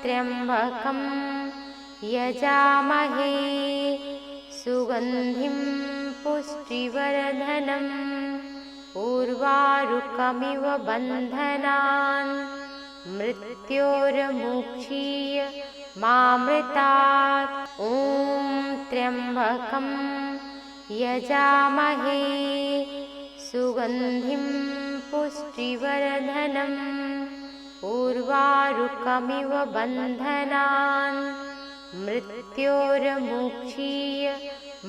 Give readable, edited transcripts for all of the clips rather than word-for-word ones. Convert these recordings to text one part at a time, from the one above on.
त्र्यम्बकं यजामहे सुगन्धिं पुष्टिवर्धनम् उर्वारुकमिव बन्धनान् मृत्योर्मुक्षीय मामृतात्। ॐ त्र्यम्बकं यजामहे सुगन्धिं पुष्टिवर्धनम् उर्वारुकमिव बन्धनान् मृत्योर्मुक्षीय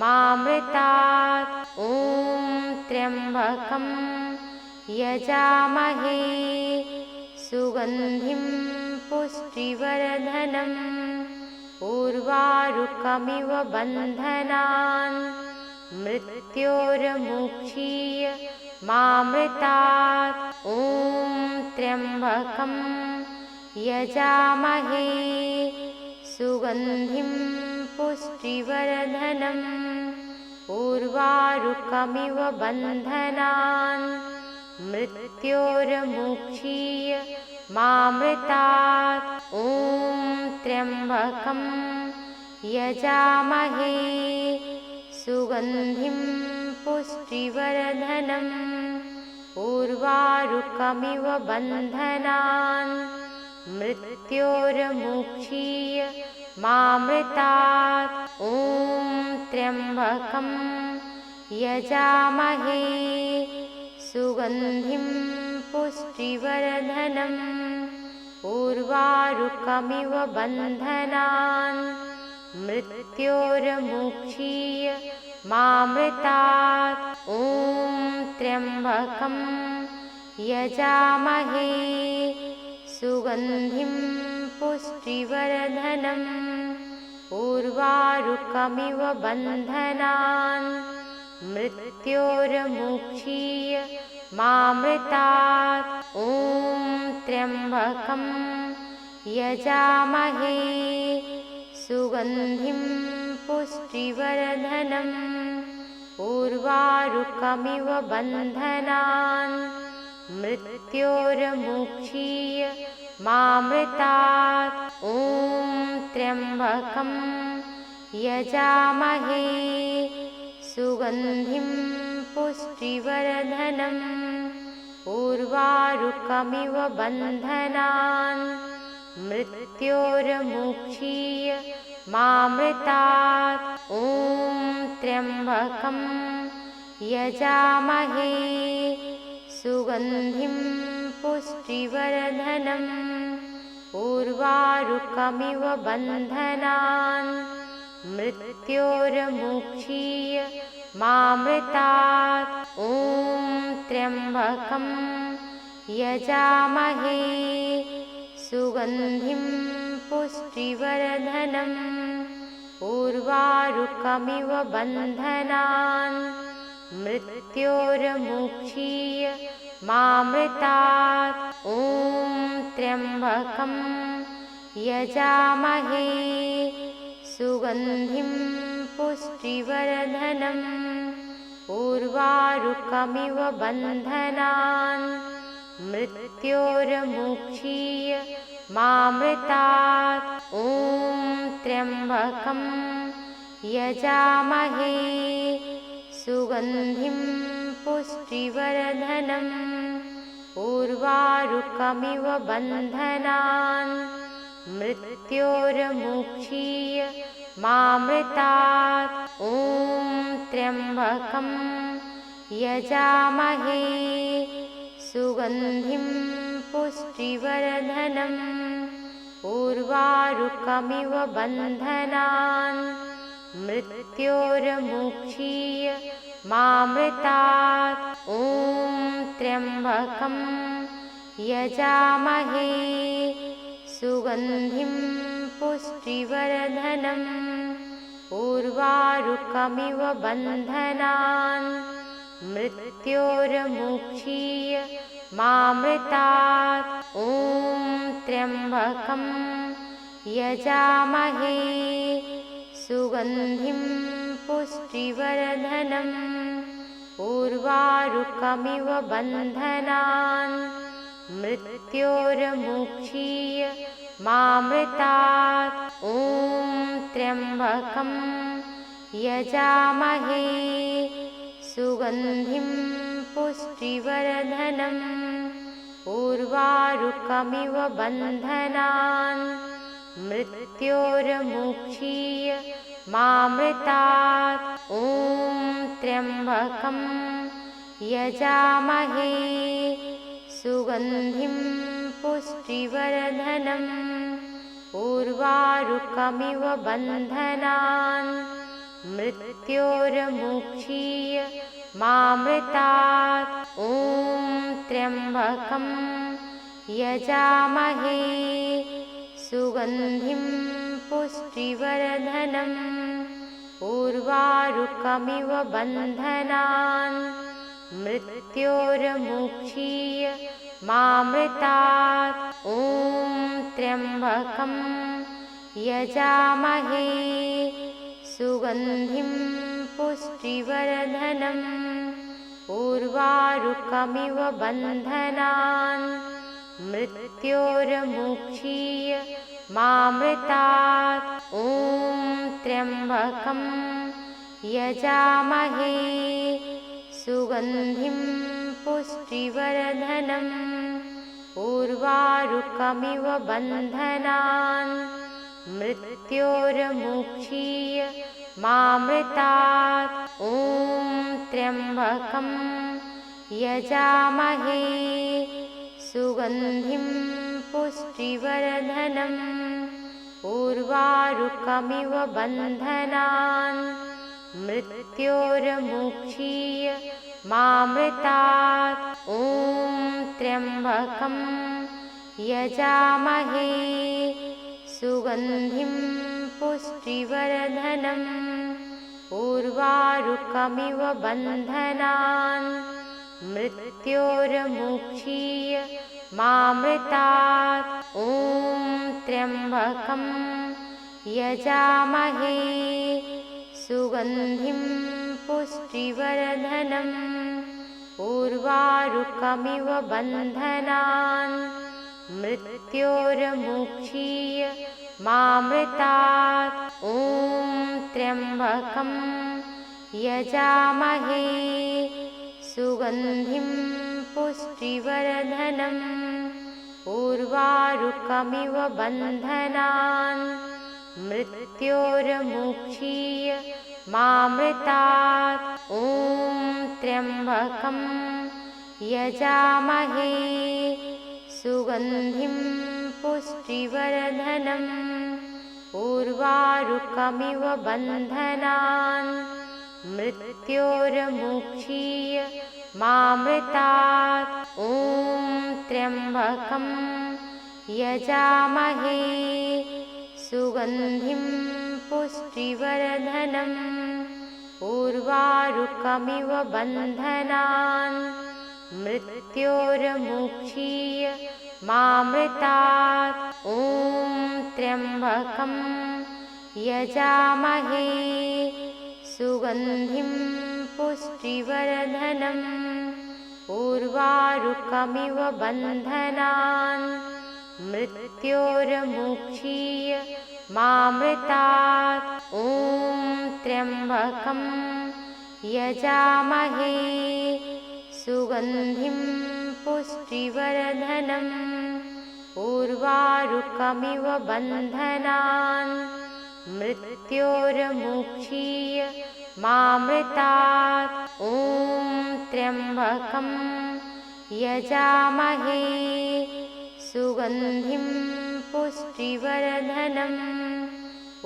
मामृतात्। ॐ त्र्यम्बकं यजामहे सुगन्धिं पुष्टिवर्धनम् उर्वारुकमिव बन्धनान् मृत्योर्मुक्षीय मामृतात्। ॐ त्र्यम्बकं यजामहे सुगन्धिं पुष्टिवर्धनम् उर्वारुकमिव बन्धनान् मृत्योर्मुक्षीय मामृतात्। ॐ त्र्यम्बकं यजामहे सुगन्धिं पुष्टिवर्धनम् उर्वारुकमिव बन्धनान् मृत्योर्मुक्षीय मामृतात्। ॐ त्र्यम्बकं यजामहे सुगन्धिं पुष्टिवर्धनम् उर्वारुकमिव बन्धनान् मृत्योर्मुक्षीय मामृतात्। ॐ त्र्यम्बकं यजामहे सुगन्धिं पुष्टिवर्धनम् उर्वारुकमिव बन्धनान् मृत्योर्मुक्षीय मामृतात्। ॐ त्र्यम्बकं यजामहे सुगन्धिं पुष्टिवर्धनम् उर्वारुकमिव बन्धनान् मृत्योर्मुक्षीय मामृतात्। ॐ त्र्यम्बकं यजामहे सुगन्धिं पुष्टिवर्धनम् उर्वारुकमिव बन्धनान् मृत्योर्मुक्षीय मामृतात्। ॐ त्र्यम्बकं यजामहे सुगन्धिं पुष्टिवर्धनम् उर्वारुकमिव बन्धनान् मृत्योर्मुक्षीय मामृतात्। ॐ त्र्यम्बकं यजामहे सुगन्धिं पुष्टिवर्धनम् उर्वारुकमिव बन्धनान् मृत्योर्मुक्षीय मामृतात्। ॐ त्र्यम्बकं यजामहे सुगन्धिं पुष्टिवर्धनम् उर्वारुकमिव बन्धनान् मृत्योर्मुक्षीय मामृतात्। ॐ त्र्यम्बकं यजामहे सुगन्धिं पुष्टिवर्धनम् उर्वारुकमिव बन्धनान् मृत्योर्मुक्षीय मामृतात्। ॐ त्र्यम्बकं यजामहे सुगन्धिं पुष्टिवर्धनम् उर्वारुकमिव बन्धनान् मृत्योर्मुक्षीय मामृतात्। ॐ त्र्यम्बकं यजामहे सुगन्धिं पुष्टिवर्धनम् उर्वारुकमिव बन्धनान् मृत्योर्मुक्षीय मामृतात्। ॐ त्र्यम्बकं यजामहे सुगन्धिं पुष्टिवर्धनम् उर्वारुकमिव बन्धनान् मृत्योर्मुक्षीय मामृतात्। ॐ त्र्यम्बकं यजामहे सुगन्धिं पुष्टिवर्धनम् उर्वारुकमिव बन्धनान् मृत्योर्मुक्षीय मामृतात्। ॐ त्र्यम्बकं यजामहे सुगन्धिं पुष्टिवर्धनम् उर्वारुकमिव बन्धनान् मृत्योर्मुक्षीय मामृतात्। ॐ त्र्यम्बकं यजामहे सुगन्धिं पुष्टिवर्धनम् उर्वारुकमिव बन्धनान् मृत्योर्मुक्षीय मामृतात्। ॐ त्र्यम्बकं यजामहे सुगन्धिं पुष्टिवर्धनम् उर्वारुकमिव बन्धनान् मृत्योर्मुक्षीय मामृतात्। ॐ त्र्यम्बकं यजामहे सुगन्धिं पुष्टिवर्धनम् उर्वारुकमिव बन्धनान् मृत्योर्मुक्षीय मामृतात्। ॐ त्र्यम्बकं यजामहे सुगन्धिं पुष्टिवर्धनम् उर्वारुकमिव बन्धनान् मृत्योर्मुक्षीय मामृतात्। ॐ त्र्यम्बकं यजामहे सुगन्धिं पुष्टिवर्धनम् उर्वारुकमिव बन्धनान् मृत्योर्मुक्षीय मामृतात्। ॐ त्र्यम्बकं यजामहे सुगन्धिं पुष्टिवर्धनम् उर्वारुकमिव बन्धनान् मृत्योर्मुक्षीय मामृतात्। ॐ त्र्यम्बकं यजामहे सुगन्धिं पुष्टिवर्धनम् उर्वारुकमिव बन्धनान् मृत्योर्मुक्षीय मामृतात्। ॐ त्र्यम्बकं यजामहे सुगन्धिं पुष्टिवर्धनम् उर्वारुकमिव बन्धनान् मृत्योर्मुक्षीय मामृतात्। ॐ त्र्यम्बकं यजामहे सुगन्धिं पुष्टिवर्धनम् उर्वारुकमिव बन्धनान् मृत्योर्मुक्षीय मामृतात्। ॐ त्र्यम्बकं यजामहे सुगन्धिं पुष्टिवर्धनम् उर्वारुकमिव बन्धनान् मृत्योर्मुक्षीय मामृतात्। ॐ त्र्यम्बकं यजामहे सुगन्धिं पुष्टिवर्धनम् उर्वारुकमिव बन्धनान् मृत्योर्मुक्षीय मामृतात्। ॐ त्र्यम्बकं यजामहे सुगन्धिं पुष्टिवर्धनम्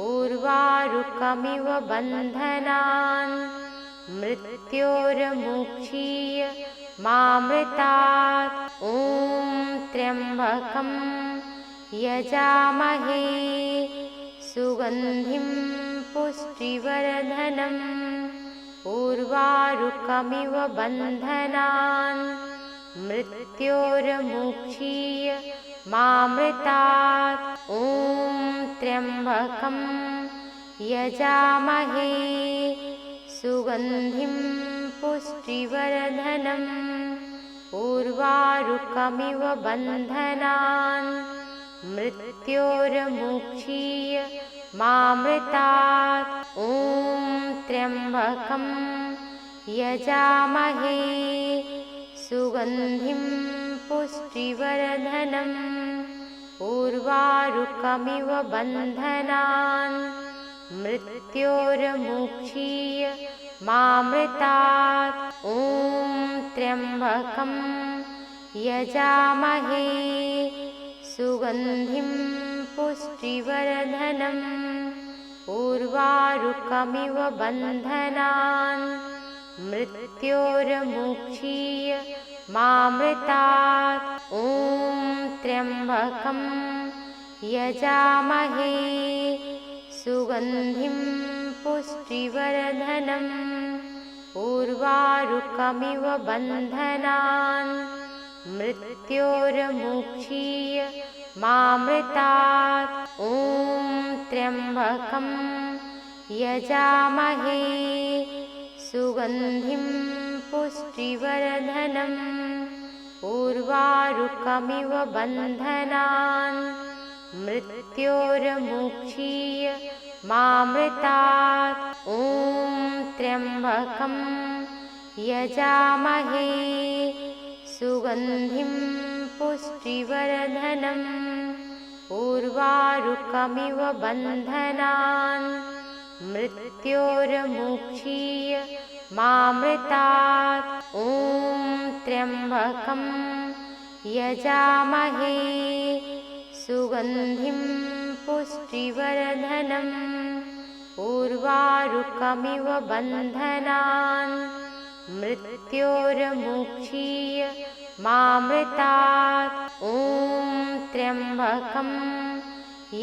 उर्वारुकमिव बन्धनान् मृत्योर्मुक्षीय मामृतात्। ॐ त्र्यम्बकं यजामहे सुगन्धिं पुष्टिवर्धनम् उर्वारुकमिव बन्धनान् मृत्योर्मुक्षीय मामृतात्। ॐ त्र्यम्बकं यजामहे सुगन्धिं पुष्टिवर्धनम् उर्वारुकमिव बन्धनान् मृत्योर्मुक्षीय मामृतात्। ॐ त्र्यम्बकं यजामहे सुगन्धिं पुष्टिवर्धनम् उर्वारुकमिव बन्धनान्। मृत्योर्मुक्षीय मामृतात्। ॐ त्र्यम्बकं यजामहे सुगन्धिं पुष्टिवर्धनम् उर्वारुकमिव बन्धनान्। मृत्योर्मुक्षीय मामृतात्। ॐ त्र्यम्बकं यजामहे सुगन्धिं पुष्टिवर्धनम् उर्वारुकमिव बन्धनान्। मृत्योर्मुक्षीय मामृतात्। ॐ त्र्यम्बकं यजामहे सुगन्धिं पुष्टिवर्धनम् उर्वारुकमिव बन्धनान्। मृत्योर्मुक्षीय मामृतात्। ॐ त्र्यम्बकं यजामहे सुगन्धिं पुष्टिवर्धनम् उर्वारुकमिव बन्धनान्। मृत्योर्मुक्षीय मामृतात्। ॐ त्र्यम्बकं यजामहे सुगन्धिं पुष्टिवर्धनम् उर्वारुकमिव बन्धनान्। मृत्योर्मुक्षीय मामृतात्। ॐ त्र्यम्बकं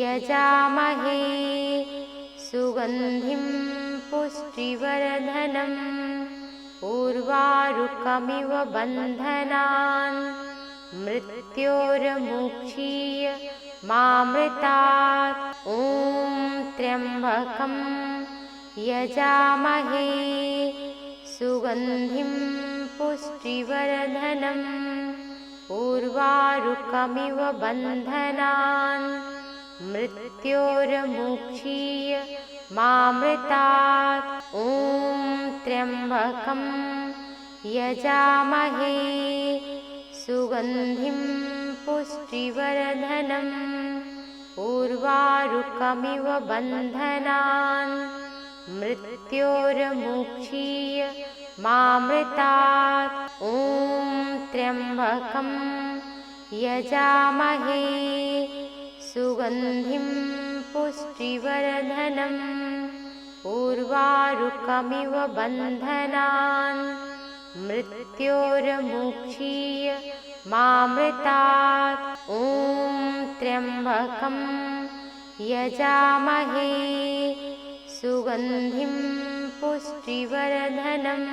यजामहे सुगन्धिं पुष्टिवर्धनम् उर्वारुकमिव बन्धनान्। मृत्योर्मुक्षीय मामृतात्। ॐ त्र्यम्बकं यजामहे सुगन्धिं पुष्टिवर्धनम् उर्वारुकमिव बन्धनान्। मृत्योर्मुक्षीय मामृतात्। ॐ त्र्यम्बकं यजामहे सुगन्धिं पुष्टिवर्धनम् उर्वारुकमिव बन्धनान्। मृत्योर्मुक्षीय मामृतात्। ॐ त्र्यम्बकं यजामहे सुगन्धिं पुष्टिवर्धनम् उर्वारुकमिव बन्धनान्। मृत्योर्मुक्षीय मामृतात्। ॐ त्र्यम्बकं यजामहे सुगन्धिं पुष्टिवर्धनम्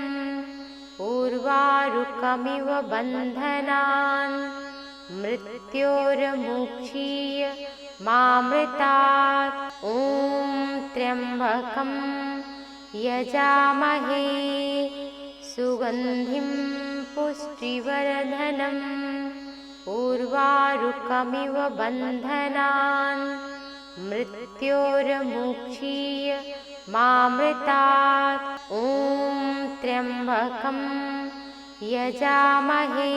उर्वारुकमिव बन्धनान्। मृत्योर्मुक्षीय मामृतात्। ॐ त्र्यम्बकं यजामहे सुगन्धिं पुष्टिवर्धनम् उर्वारुकमिव बन्धनान्। मृत्योर्मुक्षीय मामृतात्। ॐ त्र्यम्बकं यजामहे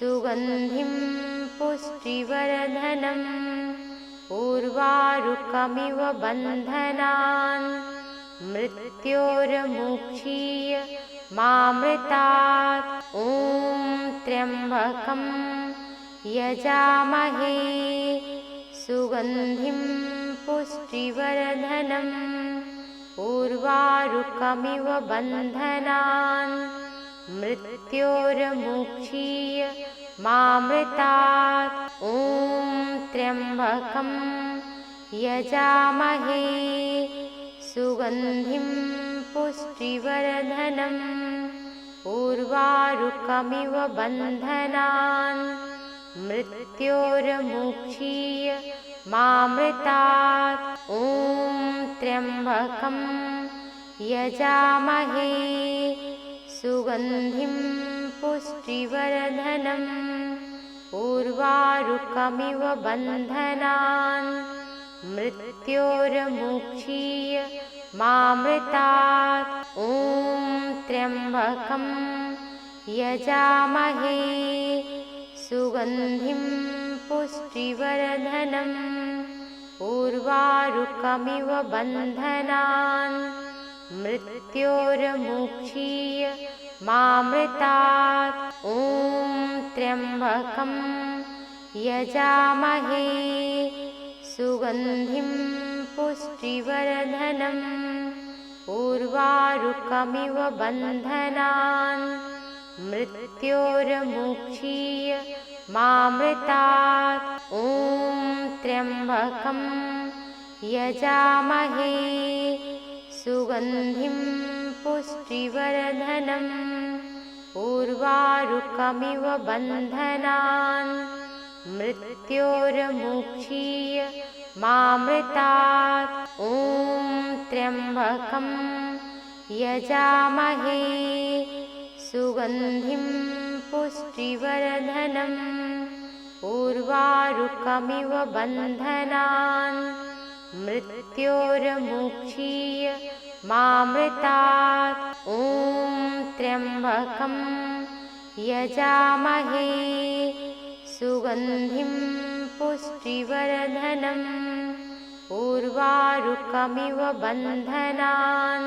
सुगन्धिं पुष्टिवर्धनम् उर्वारुकमिव बन्धनान्। मृत्योर्मुक्षीय मामृतात्। ॐ त्र्यम्बकं यजामहे सुगन्धिं पुष्टिवर्धनम् उर्वारुकमिव बन्धनान्। मृत्योर्मुक्षीय मामृतात्। ॐ त्र्यम्बकं यजामहे सुगन्धिं पुष्टिवर्धनम् उर्वारुकमिव बन्धनान्। मृत्योर्मुक्षीय मामृतात्। ॐ त्र्यम्बकं यजामहे सुगन्धिं पुष्टिवर्धनम् उर्वारुकमिव बन्धनान् मृत्योर्मुक्षीय मामृतात्। ॐ त्र्यम्बकं यजामहे सुगन्धिं पुष्टिवर्धनम् उर्वारुकमिव बन्धनान् मृत्योर्मुक्षीय मामृतात्। ॐ त्र्यम्बकं यजामहे सुगन्धिं पुष्टिवर्धनम् उर्वारुकमिव बन्धनान् मृत्योर्मुक्षीय मामृतात्। ॐ त्र्यम्बकं यजामहे सुगन्धिं पुष्टिवर्धनम् उर्वारुकमिव बन्धनान् मृत्योर्मुक्षीय मामृतात्। ॐ त्र्यम्बकं यजामहे सुगन्धिं पुष्टिवर्धनम् उर्वारुकमिव बन्धनान् मृत्योर्मुक्षीय मामृतात्। ॐ त्र्यम्बकं यजामहे सुगन्धिं पुष्टिवर्धनम् उर्वारुकमिव बन्धनान्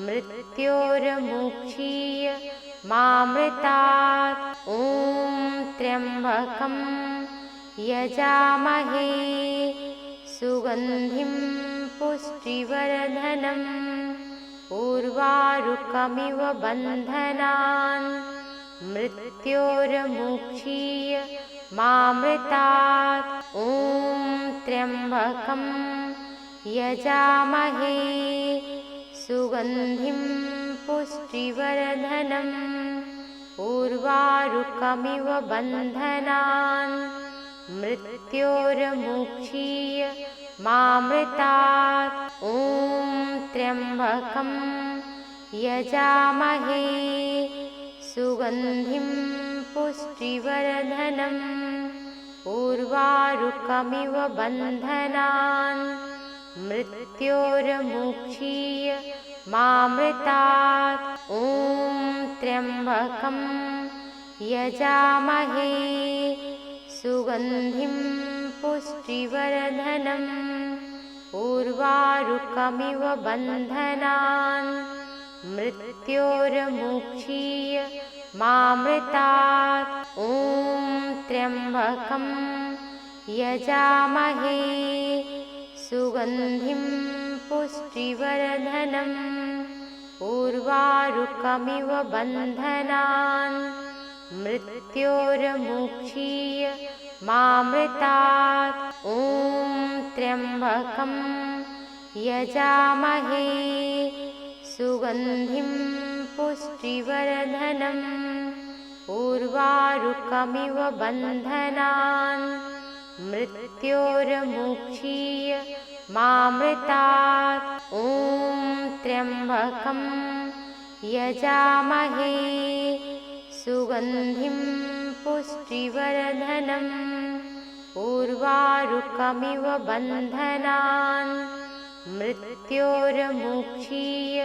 मृत्योर्मुक्षीय मामृतात्। ॐ त्र्यम्बकं यजामहे सुगन्धिं पुष्टिवर्धनम् उर्वारुकमिव बन्धनान् मृत्योर्मुक्षीय मामृतात्। ॐ त्र्यम्बकं यजामहे सुगन्धिं पुष्टिवर्धनम् उर्वारुकमिव बन्धनान् मृत्योर्मुक्षीय मामृतात्। ॐ त्र्यम्बकं यजामहे सुगन्धिं पुष्टिवर्धनम् उर्वारुकमिव बन्धनान् मृत्योर्मुक्षीय मामृतात्। ॐ त्र्यम्बकं यजामहे सुगन्धिं पुष्टिवर्धनम् उर्वारुकमिव बन्धनान् मृत्योर्मुक्षीय मामृतात्। ॐ त्र्यम्बकं यजामहे सुगन्धिं पुष्टिवर्धनम् उर्वारुकमिव बन्धनान् मृत्योर्मुक्षीय मामृतात्। ॐ त्र्यम्बकं यजामहे सुगन्धिं पुष्टिवर्धनम् उर्वारुकमिव बन्धनान् मृत्योर्मुक्षीय मामृतात्। ॐ त्र्यम्बकं यजामहे सुगन्धिं पुष्टिवर्धनम् उर्वारुकमिव बन्धनान् मृत्योर्मुक्षीय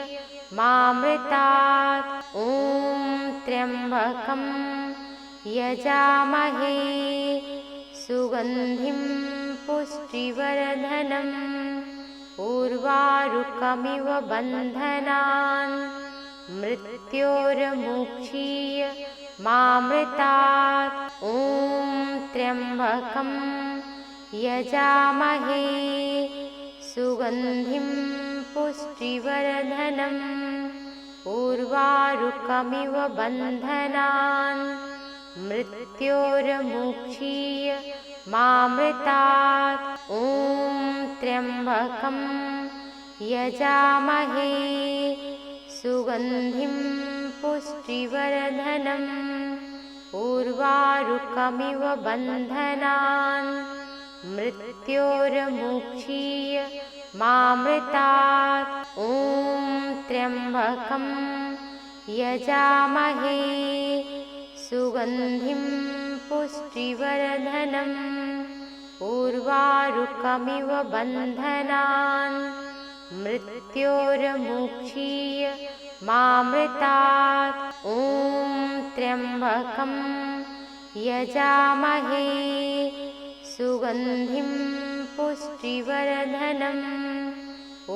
मामृतात्। ॐ त्र्यम्बकं यजामहे सुगन्धिं पुष्टिवर्धनम् उर्वारुकमिव बन्धनान् मृत्योर्मुक्षीय मामृतात्। ॐ त्र्यम्बकं यजामहे सुगन्धिं पुष्टिवर्धनम् उर्वारुकमिव बन्धनान् मृत्योर्मुक्षीय मामृतात्। ॐ त्र्यम्बकं यजामहे सुगन्धिं पुष्टिवर्धनम् उर्वारुकमिव बन्धनान् मृत्योर्मुक्षीय मामृतात्। ॐ त्र्यम्बकं यजामहे सुगन्धिं पुष्टिवर्धनम् उर्वारुकमिव बन्धनान् मृत्योर्मुक्षीय मामृतात्। ॐ त्र्यम्बकं यजामहे सुगन्धिं पुष्टिवर्धनम्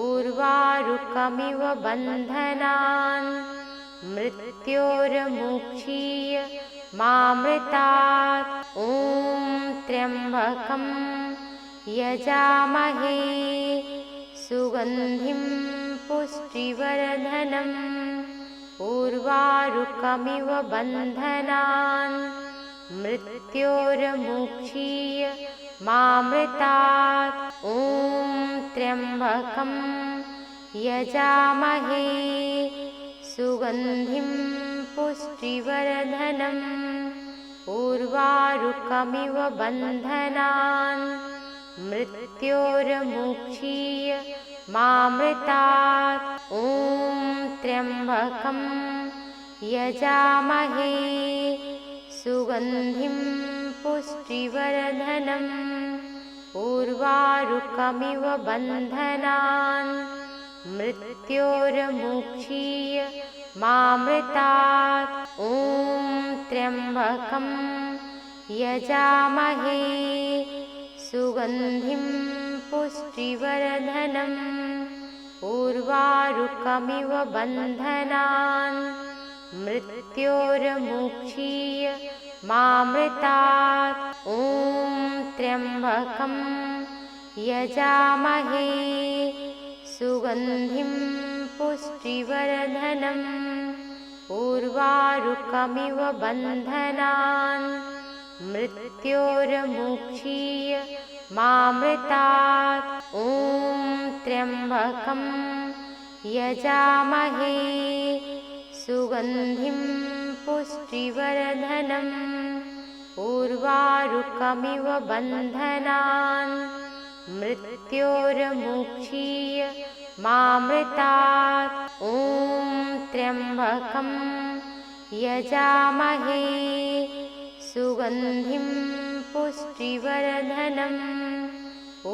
उर्वारुकमिव बन्धनान् मृत्योर्मुक्षीय मामृतात्। ॐ त्र्यम्बकं यजामहे सुगन्धिं पुष्टिवर्धनम् उर्वारुकमिव बन्धनान् मृत्योर्मुक्षीय मामृतात्। ॐ त्र्यम्बकं यजामहे सुगन्धिं पुष्टिवर्धनम् उर्वारुकमिव बन्धनान् मृत्योर्मुक्षीय मामृतात्। ॐ त्र्यम्बकं यजामहे सुगन्धिं पुष्टिवर्धनम् उर्वारुकमिव बन्धनान् मृत्योर्मुक्षीय मामृतात्। ॐ त्र्यम्बकं यजामहे सुगन्धिं पुष्टिवर्धनम् उर्वारुकमिव बन्धनान् मृत्योर्मुक्षीय मामृतात्। ॐ त्र्यम्बकं यजामहे सुगन्धिं पुष्टिवर्धनम् उर्वारुकमिव बन्धनान् मृत्योर्मुक्षीय मामृतात्। ॐ त्र्यम्बकं यजामहे सुगन्धिं पुष्टिवर्धनम् उर्वारुकमिव बन्धनान् मृत्योर्मुक्षीय मामृतात्। ॐ त्र्यम्बकं यजामहे सुगन्धिं पुष्टिवर्धनम्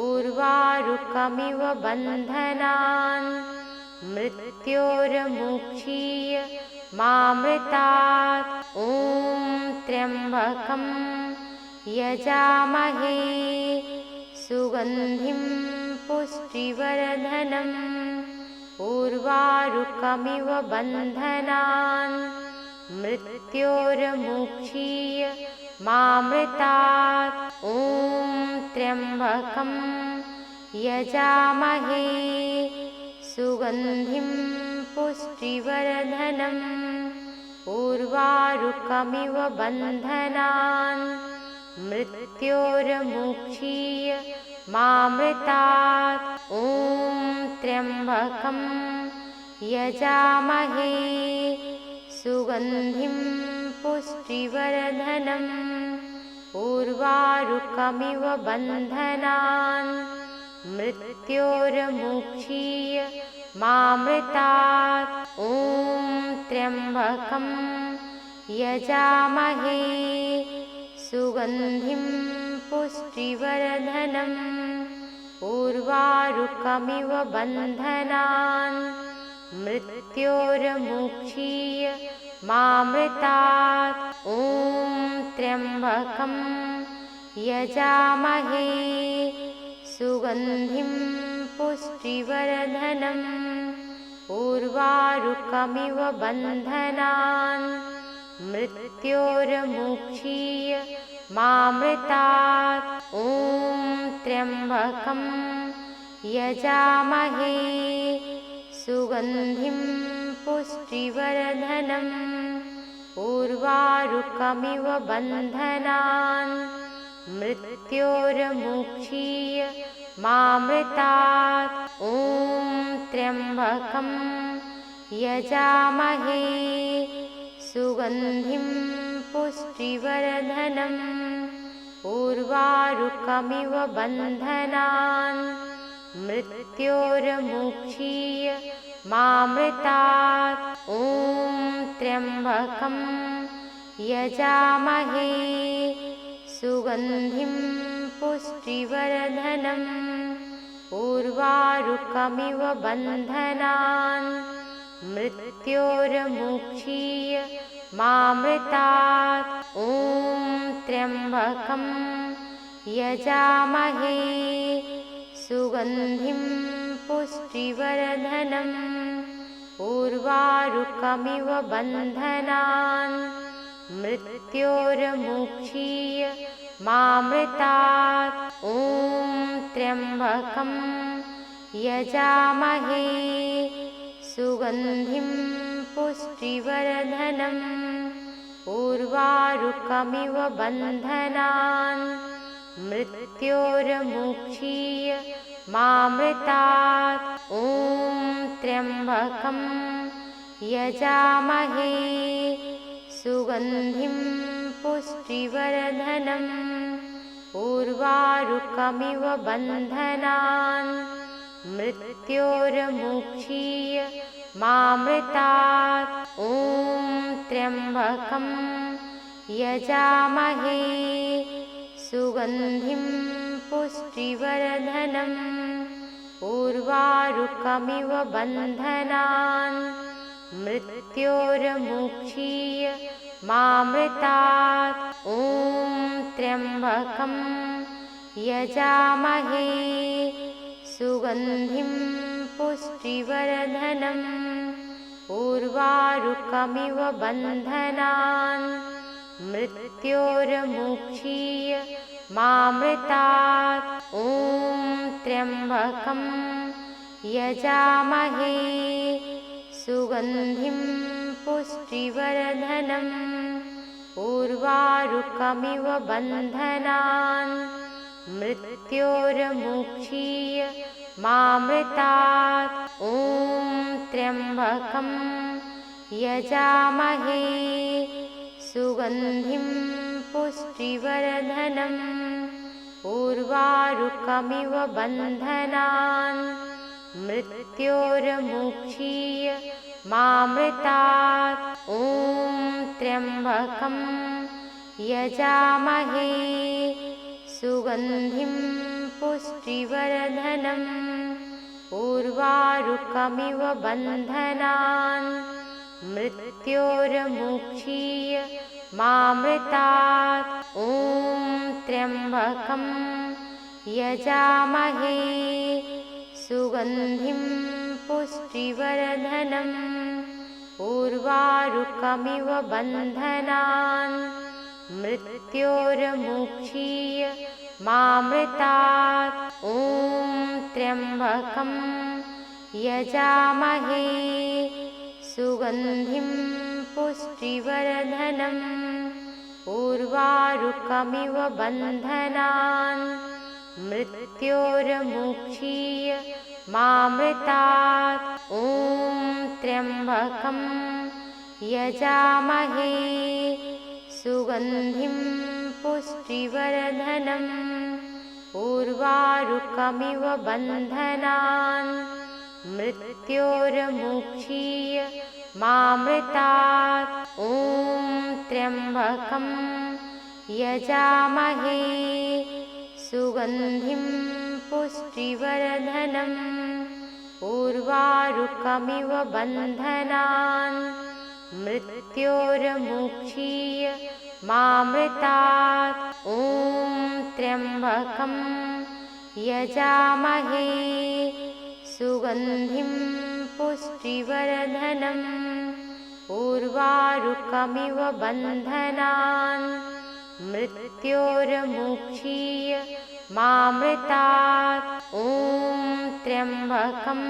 उर्वारुकमिव बन्धनान् मृत्योर्मुक्षीय मामृतात्। ॐ त्र्यम्बकं यजामहे सुगन्धिं पुष्टिवर्धनम् उर्वारुकमिव बन्धनान् मृत्योर्मुक्षीय मामृतात्। ॐ त्र्यम्बकं यजामहे सुगन्धिं पुष्टिवर्धनम् उर्वारुकमिव बन्धनान् मृत्योर्मुक्षीय मामृतात्। ॐ त्र्यम्बकं यजामहे सुगन्धिं पुष्टिवर्धनम् उर्वारुकमिव बन्धनान् मृत्योर्मुक्षीय मामृतात्। ॐ त्र्यम्बकं यजामहे सुगन्धिं पुष्टिवर्धनम् उर्वारुकमिव बन्धनान् मृत्योर्मुक्षीय मामृतात्। ॐ त्र्यम्बकं यजामहे सुगन्धिं पुष्टिवर्धनम् उर्वारुकमिव बन्धनान् मृत्योर्मुक्षीय मामृतात्। ॐ त्र्यम्बकं यजामहे सुगन्धिं पुष्टिवर्धनम् उर्वारुकमिव बन्धनान् मृत्योर्मुक्षीय मामृतात्। ॐ त्र्यम्बकं यजामहे सुगन्धिं पुष्टिवर्धनम् उर्वारुकमिव बन्धनान् मृत्योर्मुक्षीय मामृतात्। ॐ त्र्यम्बकं यजामहे सुगन्धिं पुष्टिवर्धनम् उर्वारुकमिव बन्धनान् मृत्योर्मुक्षीय मामृतात्। ॐ त्र्यम्बकं यजामहे सुगन्धिं पुष्टिवर्धनम् उर्वारुकमिव बन्धनान् मृत्योर्मुक्षीय मामृतात्। ॐ त्र्यम्बकं यजामहे सुगन्धिं पुष्टिवर्धनम् उर्वारुकमिव बन्धनान् मृत्योर्मुक्षीय मामृतात्। ॐ त्र्यम्बकं यजामहे सुगन्धिं पुष्टिवर्धनम् उर्वारुकमिव बन्धनान् मृत्योर्मुक्षीय मामृतात्। ॐ त्र्यम्बकं यजामहे सुगन्धिं पुष्टिवर्धनम् उर्वारुकमिव बन्धनान् मृत्योर्मुक्षीय मामृतात्। ॐ त्र्यम्बकं यजामहे सुगन्धिं पुष्टिवर्धनम् उर्वारुकमिव बन्धनान् मृत्योर्मुक्षीय मामृतात्। ॐ त्र्यम्बकं यजामहे सुगन्धिं पुष्टिवर्धनम् उर्वारुकमिव बन्धनान् मृत्योर्मुक्षीय मामृतात्। ॐ त्र्यम्बकं यजामहे सुगन्धिं पुष्टिवर्धनम् उर्वारुकमिव बन्धनान् मृत्योर्मुक्षीय मामृतात्। ॐ त्र्यम्बकं यजामहे सुगन्धिं पुष्टिवर्धनम् उर्वारुकमिव बन्धनान् मृत्योर्मुक्षीय मामृतात्। ॐ त्र्यम्बकं यजामहे सुगन्धिं पुष्टिवर्धनम् उर्वारुकमिव बन्धनान् मृत्योर्मुक्षीय मामृतात्। ॐ त्र्यम्बकं यजामहे सुगन्धिं पुष्टिवर्धनम् उर्वारुकमिव बन्धनान् मृत्योर्मुक्षीय मामृतात्। ॐ त्र्यम्बकं यजामहे सुगन्धिं पुष्टिवर्धनम् उर्वारुकमिव बन्धनान् मृत्योर्मुक्षीय मामृतात्। ॐ त्र्यम्बकं यजामहे सुगन्धिं पुष्टिवर्धनम् उर्वारुकमिव बन्धनान् मृत्योर्मुक्षीय मामृतात्। ॐ त्र्यम्बकं यजामहे सुगन्धिं पुष्टिवर्धनम् उर्वारुकमिव बन्धनान् मृत्योर्मुक्षीय मामृतात्। ॐ त्र्यम्बकं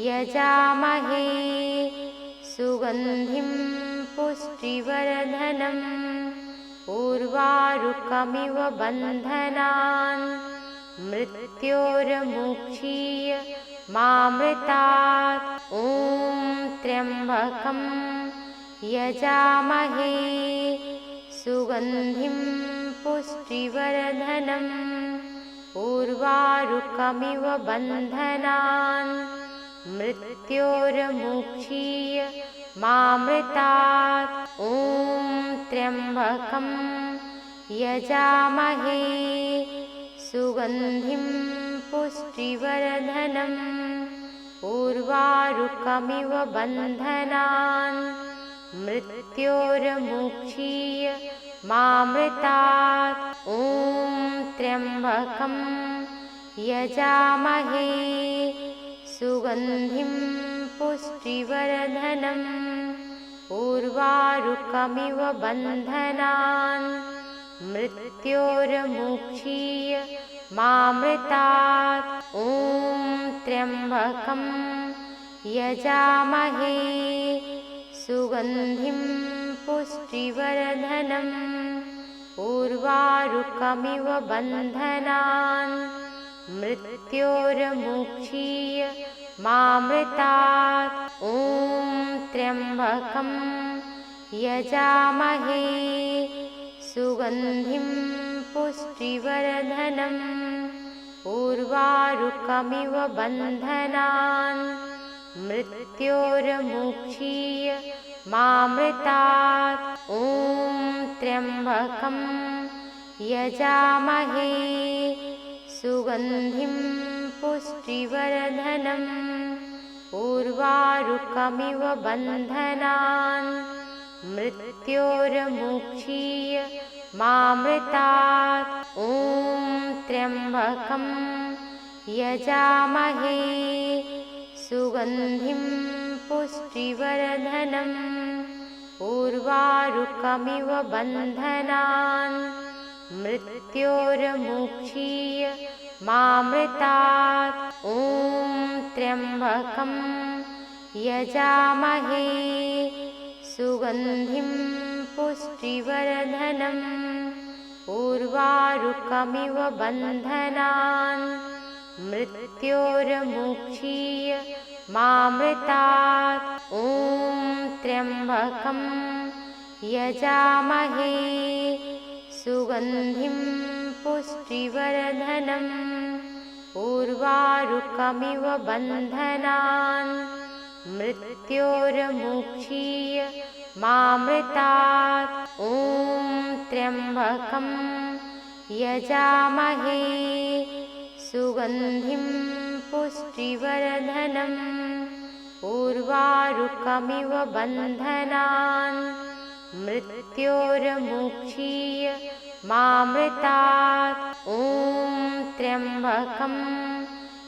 यजामहे सुगन्धिं पुष्टिवर्धनम् उर्वारुकमिव बन्धनान् मृत्योर्मुक्षीय मामृतात्। ॐ त्र्यम्बकं यजामहे सुगन्धिं पुष्टिवर्धनम् उर्वारुकमिव बन्धनान् मृत्योर्मुक्षीय मामृतात्। ॐ त्र्यम्बकं यजामहे सुगन्धिं पुष्टिवर्धनम् उर्वारुकमिव बन्धनान् मृत्योर्मुक्षीय मामृतात्। ॐ त्र्यम्बकं यजामहे सुगन्धिं पुष्टिवर्धनम् उर्वारुकमिव बन्धनान् मृत्योर्मुक्षीय मामृतात्। ॐ त्र्यम्बकं यजामहे सुगन्धिं पुष्टिवर्धनम् उर्वारुकमिव बन्धनान् मृत्योर्मुक्षीय मामृतात्। ॐ त्र्यम्बकं यजामहे सुगन्धिं पुष्टिवर्धनम् उर्वारुकमिव बन्धनान् मृत्योर्मुक्षीय मामृतात्। ॐ त्र्यम्बकं यजामहे सुगन्धिं पुष्टिवर्धनम् उर्वारुकमिव बन्धनान् मृत्योर्मुक्षीय मामृतात्। ॐ त्र्यम्बकं यजामहे सुगन्धिं पुष्टिवर्धनम् उर्वारुकमिव बन्धनान् मृत्योर्मुक्षीय मामृतात्। ॐ त्र्यम्बकं यजामहे सुगन्धिं पुष्टिवर्धनम् उर्वारुकमिव बन्धनान् मृत्योर्मुक्षीय मामृतात्। ॐ त्र्यम्बकं यजामहे सुगन्धिं पुष्टिवर्धनम् उर्वारुकमिव बन्धनान् मृत्योर्मुक्षीय मामृतात्। ॐ त्र्यम्बकं यजामहे सुगन्धिं पुष्टिवर्धनम् उर्वारुकमिव बन्धनान् मृत्योर्मुक्षीय मामृतात्। ॐ त्र्यम्बकं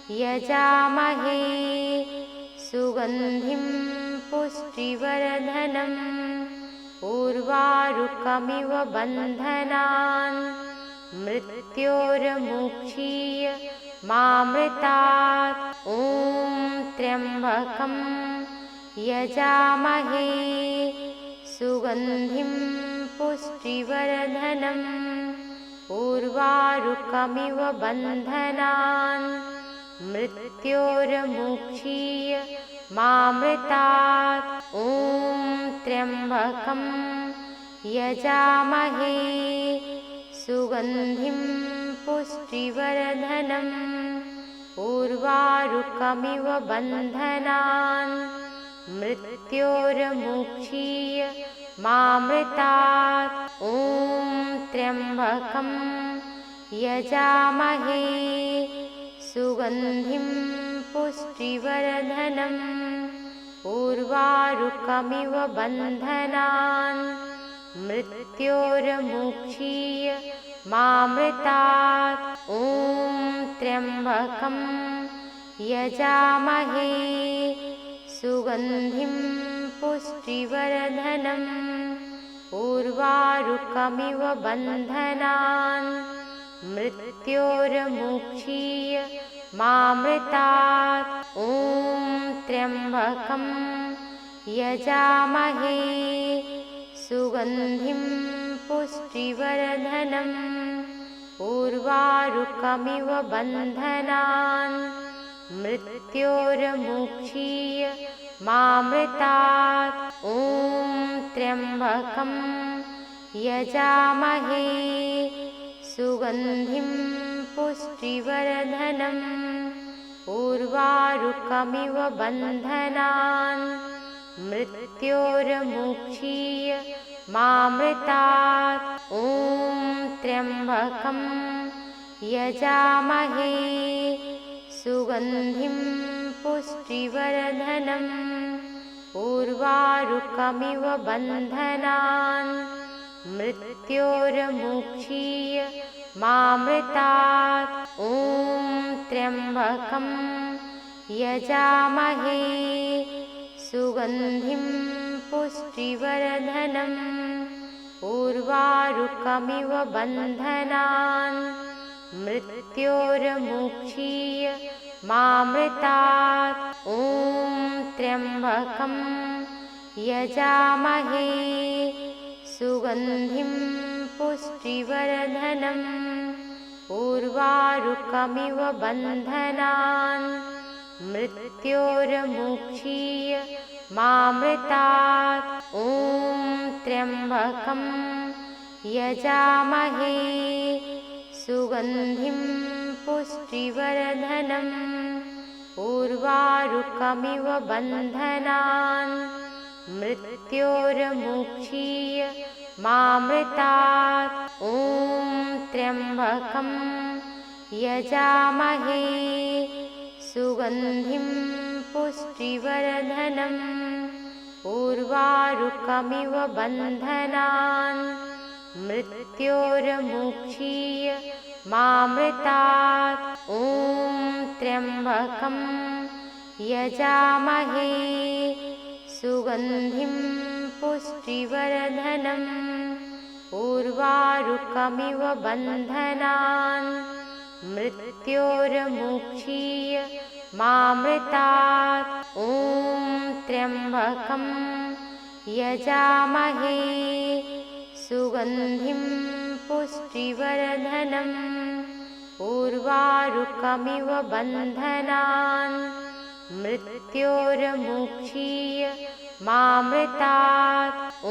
यजामहे सुगन्धिं पुष्टिवर्धनम् उर्वारुकमिव बन्धनान् मृत्योर्मुक्षीय मामृतात्। ॐ त्र्यम्बकं यजामहे सुगन्धिं पुष्टिवर्धनम् उर्वारुकमिव बन्धनान् मृत्योर्मुक्षीय मामृतात्। ॐ त्र्यम्बकं यजामहे सुगन्धिं पुष्टिवर्धनम् उर्वारुकमिव बन्धनान् मृत्योर्मुक्षीय मामृतात्। ॐ त्र्यम्बकं यजामहे सुगन्धिं पुष्टिवर्धनम् उर्वारुकमिव बन्धनान् मृत्योर्मुक्षीय मामृतात्। ॐ त्र्यम्बकं यजामहे सुगन्धिं पुष्टिवर्धनम् उर्वारुकमिव बन्धनान् मृत्योर्मुक्षीय मामृतात्। ॐ त्र्यम्बकं यजामहे सुगन्धिं पुष्टिवर्धनम् उर्वारुकमिव बन्धनान् मृत्योर्मुक्षीय मामृतात्। ॐ त्र्यम्बकं यजामहे सुगन्धिं पुष्टिवर्धनम् उर्वारुकमिव बन्धनान् मृत्योर्मुक्षीय मामृतात्। ॐ त्र्यम्बकं यजामहे सुगन्धिं पुष्टिवर्धनम् उर्वारुकमिव बन्धनान् मृत्योर्मुक्षीय मामृतात्। ॐ त्र्यम्बकं यजामहे सुगन्धिं पुष्टिवर्धनम् उर्वारुकमिव बन्धनान् मृत्योर्मुक्षीय मामृतात्। ॐ त्र्यम्बकं यजामहे सुगन्धिं पुष्टिवर्धनम् उर्वारुकमिव बन्धनान् मृत्योर्मुक्षीय मामृतात्। ॐ त्र्यम्बकं यजामहे सुगन्धिं पुष्टिवर्धनम् उर्वारुकमिव बन्धनान् मृत्योर्मुक्षीय मामृतात्। ॐ त्र्यम्बकं यजामहे सुगन्धिं पुष्टिवर्धनम् उर्वारुकमिव बन्धनान् मृत्योर्मुक्षीय मामृतात्। ॐ त्र्यम्बकं यजामहे सुगन्धिं पुष्टिवर्धनम् उर्वारुकमिव बन्धनान् मृत्योर्मुक्षीय मामृतात्। ॐ त्र्यम्बकं यजामहे सुगन्धिं पुष्टिवर्धनम् उर्वारुकमिव बन्धनान् मृत्योर्मुक्षीय मामृतात्। ॐ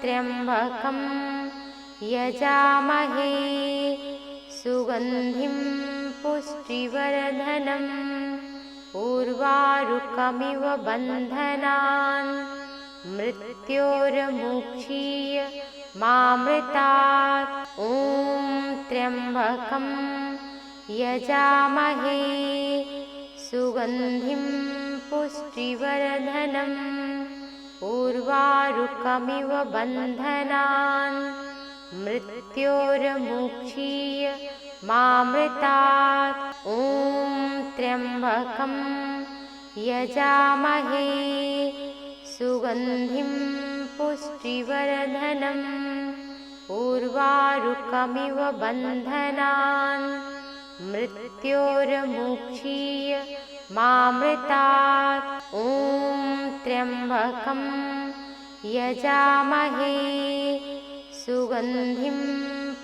त्र्यम्बकं यजामहे सुगन्धिं पुष्टिवर्धनम् उर्वारुकमिव बन्धनान् मृत्योर्मुक्षीय मामृतात्। ॐ त्र्यम्बकं यजामहे सुगन्धिं पुष्टिवर्धनम् उर्वारुकमिव बन्धनान् मृत्योर्मुक्षीय मामृतात्। ॐ त्र्यम्बकं यजामहे सुगन्धिं पुष्टिवर्धनम् उर्वारुकमिव बन्धनान् मृत्योर्मुक्षीय मामृतात्। ॐ त्र्यम्बकं यजामहे सुगन्धिं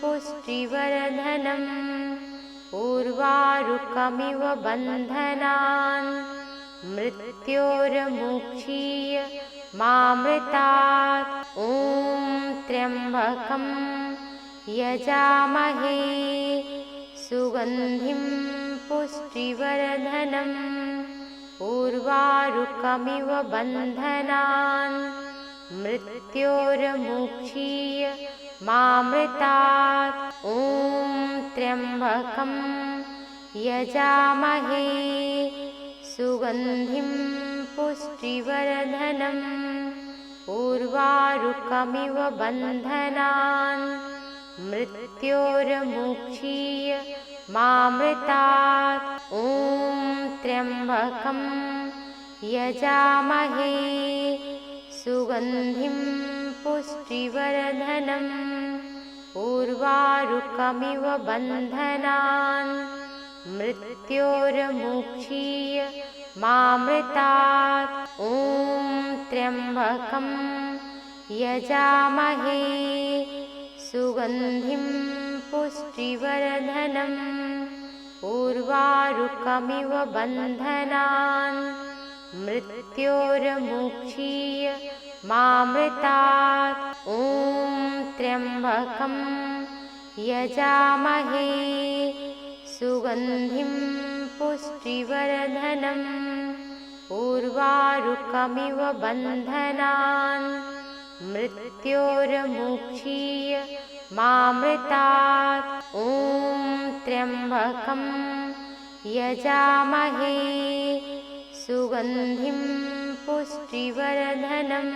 पुष्टिवर्धनम् उर्वारुकमिव बन्धनान् मृत्योर्मुक्षीय मामृतात्। ॐ त्र्यम्बकं यजामहे सुगन्धिं पुष्टिवर्धनम् उर्वारुकमिव बन्धनान् मृत्योर्मुक्षीय मामृतात्। ॐ त्र्यम्बकं यजामहे सुगन्धिं पुष्टिवर्धनम् उर्वारुकमिव बन्धनान् मृत्योर्मुक्षीय मामृतात्। ॐ त्र्यम्बकं यजामहे सुगन्धिं पुष्टिवर्धनम् उर्वारुकमिव बन्धनान् मृत्योर्मुक्षीय मामृतात्। ॐ त्र्यम्बकं यजामहे सुगन्धिं पुष्टिवर्धनम् उर्वारुकमिव बन्धनान् मृत्योर्मुक्षीय मामृतात्। ॐ त्र्यम्बकं यजामहे सुगन्धिं पुष्टिवर्धनम् उर्वारुकमिव बन्धनान् मृत्योर्मुक्षीय मामृतात्। ॐ त्र्यम्बकं यजामहे सुगन्धिं पुष्टिवर्धनम्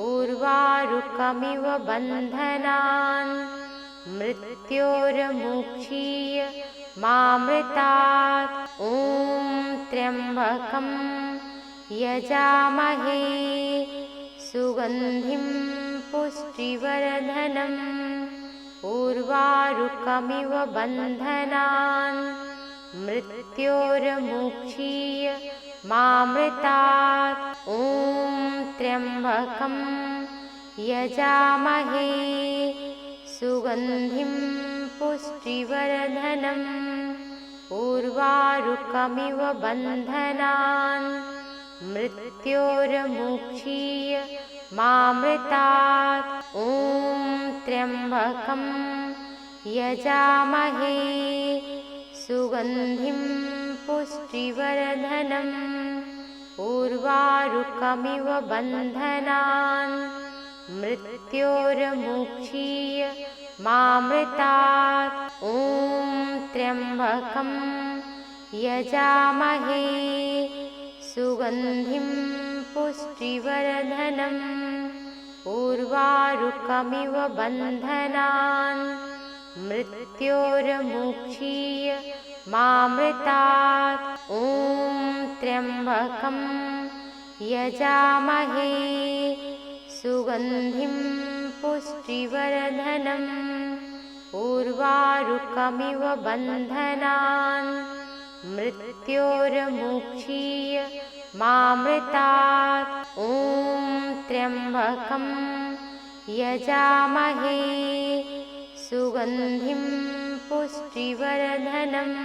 उर्वारुकमिव बन्धनान् मृत्योर्मुक्षीय मामृतात्। ॐ त्र्यम्बकं यजामहे सुगन्धिं पुष्टिवर्धनम् उर्वारुकमिव बन्धनान् मृत्योर्मुक्षीय मामृतात्। ॐ त्र्यम्बकं यजामहे सुगन्धिं पुष्टिवर्धनम् उर्वारुकमिव बन्धनान् मृत्योर्मुक्षीय मामृतात्। ॐ त्र्यम्बकं यजामहे सुगन्धिं पुष्टिवर्धनम् उर्वारुकमिव बन्धनान् मृत्योर्मुक्षीय मामृतात्। ॐ त्र्यम्बकं यजामहे सुगन्धिं पुष्टिवर्धनम् उर्वारुकमिव बन्धनान् मृत्योर्मुक्षीय मामृतात्। ॐ त्र्यम्बकं यजामहे सुगन्धिं पुष्टिवर्धनम् उर्वारुकमिव बन्धनान् मृत्योर्मुक्षीय मामृतात्। ॐ त्र्यम्बकं यजामहे सुगन्धिं पुष्टिवर्धनम्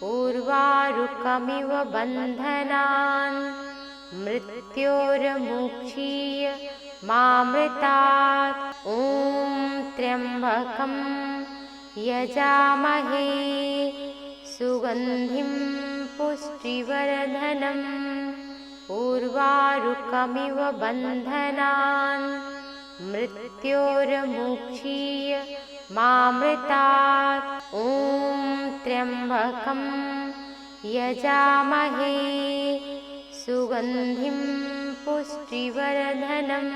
उर्वारुकमिव बन्धनान् मृत्योर्मुक्षीय मामृतात्। ॐ त्र्यम्बकं यजामहे सुगन्धिं पुष्टिवर्धनम् उर्वारुकमिव बन्धनान् मृत्योर्मुक्षीय मामृतात्। ॐ त्र्यम्बकं यजामहे सुगन्धिं पुष्टिवर्धनम्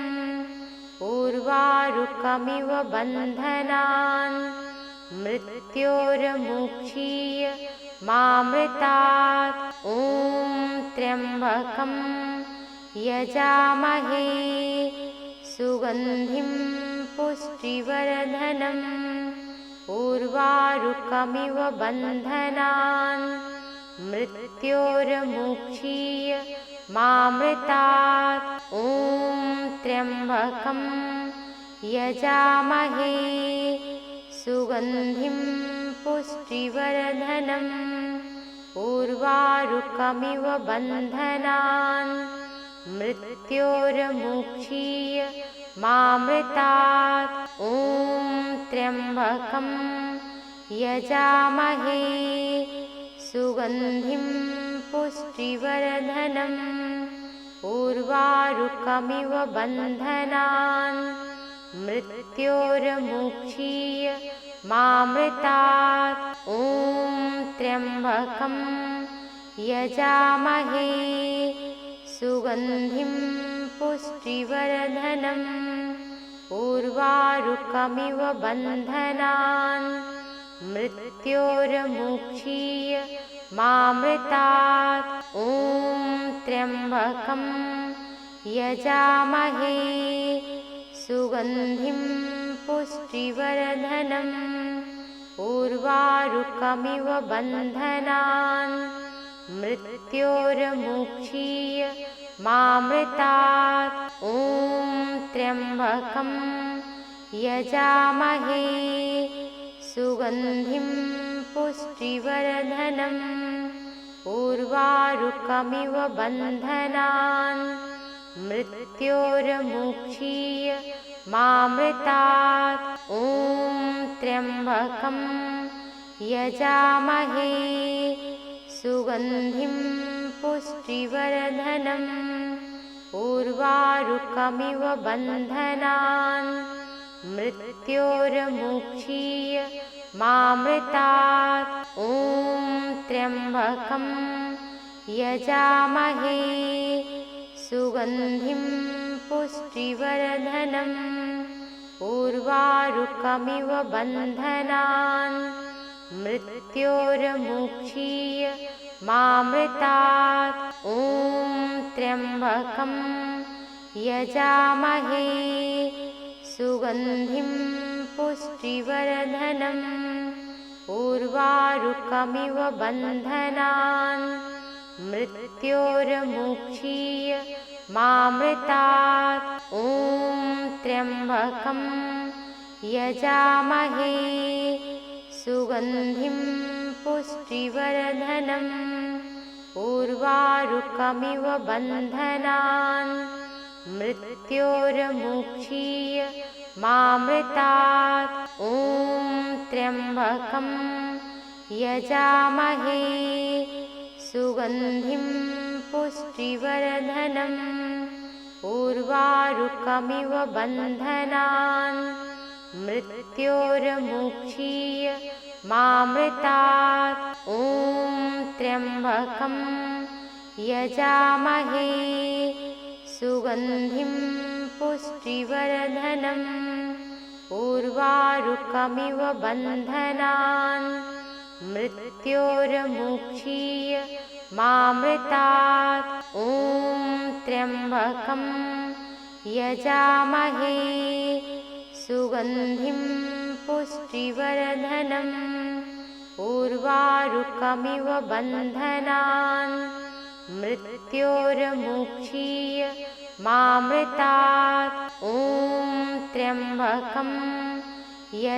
उर्वारुकमिव बन्धनान् मृत्योर्मुक्षीय मामृतात्। ॐ त्र्यम्बकं यजामहे सुगन्धिं पुष्टिवर्धनम् उर्वारुकमिव बन्धनान् मृत्योर्मुक्षीय मामृतात्। ॐ त्र्यम्बकं यजामहे सुगन्धिं पुष्टिवर्धनम् उर्वारुकमिव बन्धनान् मृत्योर्मुक्षीय मामृतात्। ॐ त्र्यम्बकं यजामहे सुगन्धिं पुष्टिवर्धनम् उर्वारुकमिव बन्धनान् मृत्योर्मुक्षीय मामृतात्। ॐ त्र्यम्बकं यजामहे सुगन्धिं पुष्टिवर्धनम् उर्वारुकमिव बन्धनान् मृत्योर्मुक्षीय मामृतात्। ॐ त्र्यम्बकं यजामहे सुगन्धिं पुष्टिवर्धनम् उर्वारुकमिव बन्धनान् मृत्योर्मुक्षीय मामृतात्। ॐ त्र्यम्बकं यजामहे सुगन्धिं पुष्टिवर्धनम् उर्वारुकमिव बन्धनान् मृत्योर्मुक्षीय मामृतात्। ॐ त्र्यम्बकं यजामहे सुगन्धिं पुष्टिवर्धनम् उर्वारुकमिव उर्वारुकमिव बन्धनान् मृत्योर्मुक्षीय मामृतात्। ॐ त्र्यम्बकं यजामहे सुगन्धिं पुष्टिवर्धनम् उर्वारुकमिव बन्धनान् मृत्योर्मुक्षीय मामृतात्। ॐ त्र्यम्बकं यजामहे सुगन्धिं पुष्टिवर्धनम् उर्वारुकमिव बन्धनान् मृत्योर्मुक्षीय मामृतात्। ॐ त्र्यम्बकं यजामहे सुगन्धिं पुष्टिवर्धनम् उर्वारुकमिव बन्धनान् मृत्योर्मुक्षीय मामृतात्। ॐ त्र्यम्बकं यजामहे सुगन्धिं पुष्टिवर्धनम् उर्वारुकमिव बन्धनान् मृत्योर्मुक्षीय मामृतात्। ॐ त्र्यम्बकं यजामहे सुगन्धिं पुष्टिवर्धनम् उर्वारुकमिव बन्धनान् मृत्योर्मुक्षीय मामृतात्। ॐ त्र्यम्बकं यजामहे सुगन्धिं पुष्टिवर्धनम् उर्वारुकमिव बन्धनान् मृत्योर्मुक्षीय मामृतात्। ॐ त्र्यम्बकं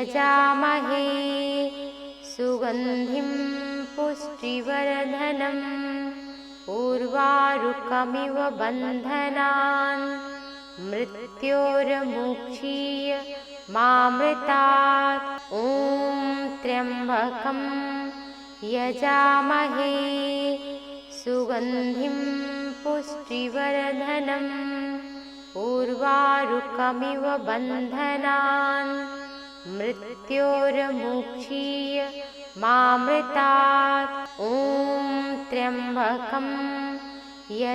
यजामहे सुगन्धिं पुष्टिवर्धनम् उर्वारुकमिव बन्धनान् मृत्योर्मुक्षीय मामृतात्। ॐ त्र्यम्बकं यजामहे सुगन्धिं पुष्टिवर्धनम् उर्वारुकमिव बन्धनान् मृत्योर्मुक्षीय मामृतात्। ॐ त्र्यम्बकं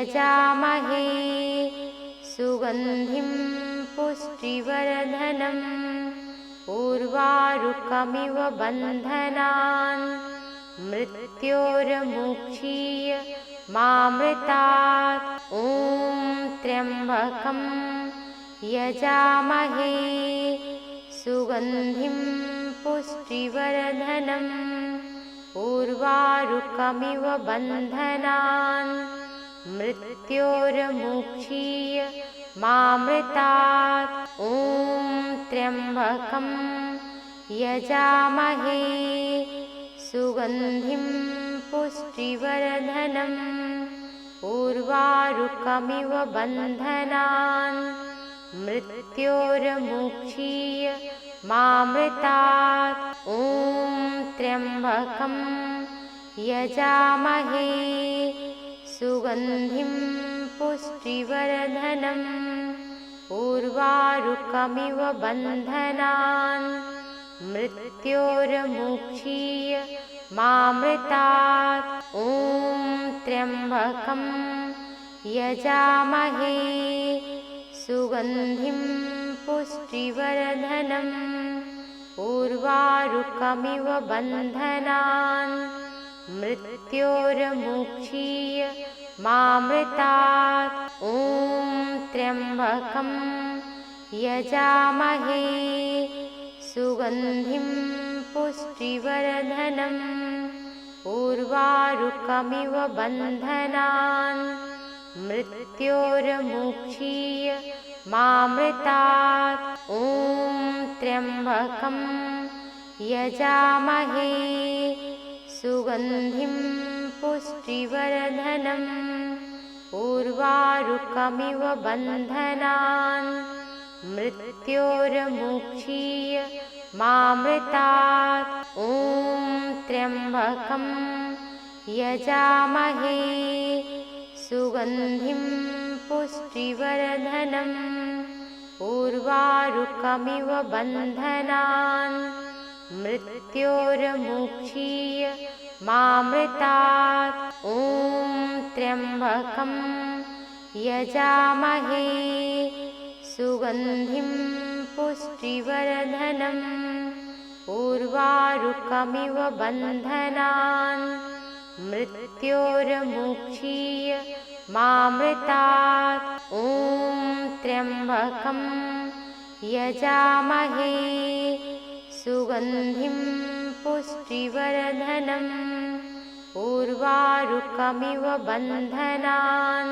यजामहे सुगन्धिं पुष्टिवर्धनम् उर्वारुकमिव बन्धनान् मृत्योर्मुक्षीय मामृतात्। ॐ त्र्यम्बकं यजामहे सुगन्धिं पुष्टिवर्धनम् उर्वारुकमिव बन्धनान् मृत्योर्मुक्षीय मामृतात्। ॐ त्र्यम्बकं यजामहे सुगन्धिं पुष्टिवर्धनम् उर्वारुकमिव बन्धनान् मृत्योर्मुक्षीय मामृतात्। ॐ त्र्यम्बकं यजामहे सुगन्धिं पुष्टिवर्धनम् उर्वारुकमिव बन्धनान् मृत्योर्मुक्षीय मामृतात्। ॐ त्र्यम्बकं यजामहे सुगन्धिं पुष्टिवर्धनम् उर्वारुकमिव बन्धनान् मृत्योर्मुक्षीय मामृतात्। ॐ त्र्यम्बकं यजामहे सुगन्धिं पुष्टिवर्धनम् उर्वारुकमिव बन्धनान् मृत्योर्मुक्षीय मामृतात्। ॐ त्र्यम्बकं यजामहे सुगन्धिं पुष्टिवर्धनम् उर्वारुकमिव बन्धनान् मृत्योर्मुक्षीय मामृतात्। ॐ त्र्यम्बकं यजामहे सुगन्धिं पुष्टिवर्धनम् उर्वारुकमिव बन्धनान् मृत्योर्मुक्षीय मामृतात्। ॐ त्र्यम्बकं यजामहे सुगन्धिं पुष्टिवर्धनम् उर्वारुकमिव बन्धनान् मृत्योर्मुक्षीय मामृतात्। ॐ त्र्यम्बकं यजामहे सुगन्धिं पुष्टिवर्धनम् उर्वारुकमिव बन्धनान्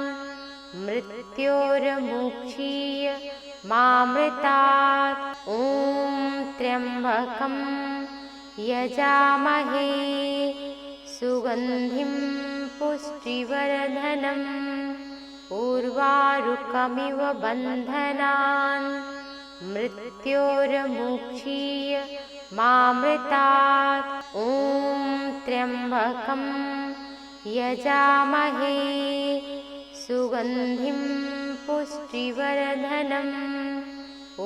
मृत्योर्मुक्षीय मामृतात्। ॐ त्र्यम्बकं यजामहे सुगन्धिं पुष्टिवर्धनम् उर्वारुकमिव बन्धनान् मृत्योर्मुक्षीय मामृतात्। ॐ त्र्यम्बकं यजामहे सुगन्धिं पुष्टिवर्धनम्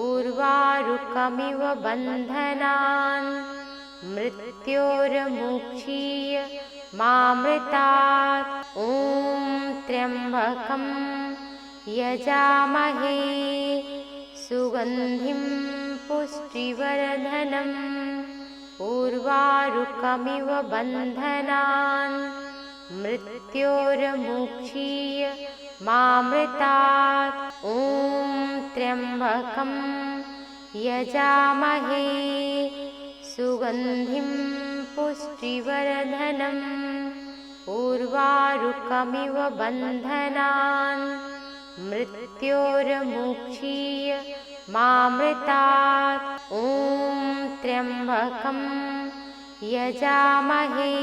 उर्वारुकमिव बन्धनान् मृत्योर्मुक्षीय मामृतात्। ॐ त्र्यम्बकं यजामहे सुगन्धिं पुष्टिवर्धनम् उर्वारुकमिव बन्धनान् मृत्योर्मुक्षीय मामृतात्। ॐ त्र्यम्बकं यजामहे सुगन्धिं पुष्टिवर्धनम् उर्वारुकमिव बन्धनान् मृत्योर्मुक्षीय मामृतात्। ॐ त्र्यम्बकं यजामहे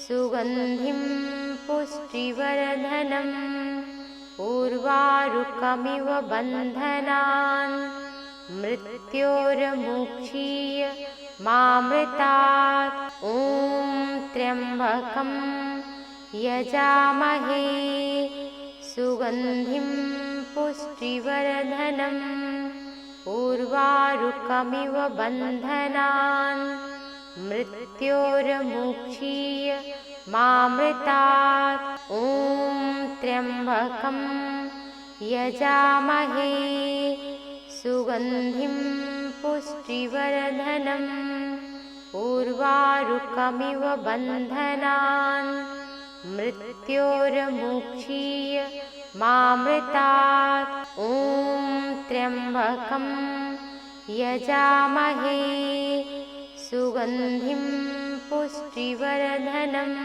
सुगन्धिं पुष्टिवर्धनम् उर्वारुकमिव बन्धनान् मृत्योर्मुक्षीय मामृतात्। ॐ त्र्यम्बकं यजामहे सुगन्धिं पुष्टिवर्धनम् उर्वारुकमिव बन्धनान् मृत्योर्मुक्षीय मामृतात्। ॐ त्र्यम्बकं यजामहे सुगन्धिं पुष्टिवर्धनम् उर्वारुकमिव बन्धनान् मृत्योर्मुक्षीय मामृतात्। ॐ त्र्यम्बकं यजामहे सुगन्धिं पुष्टिवर्धनम्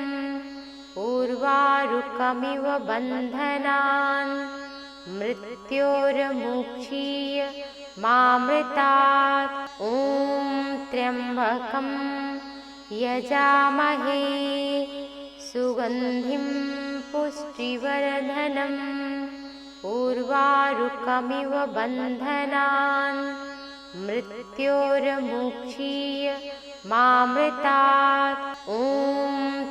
उर्वारुकमिव बन्धनान् मृत्योर्मुक्षीय मामृतात्। ॐ त्र्यम्बकं यजामहे सुगन्धिं पुष्टिवर्धनम् उर्वारुकमिव बन्धनान् मृत्योर्मुक्षीय मामृतात्। ॐ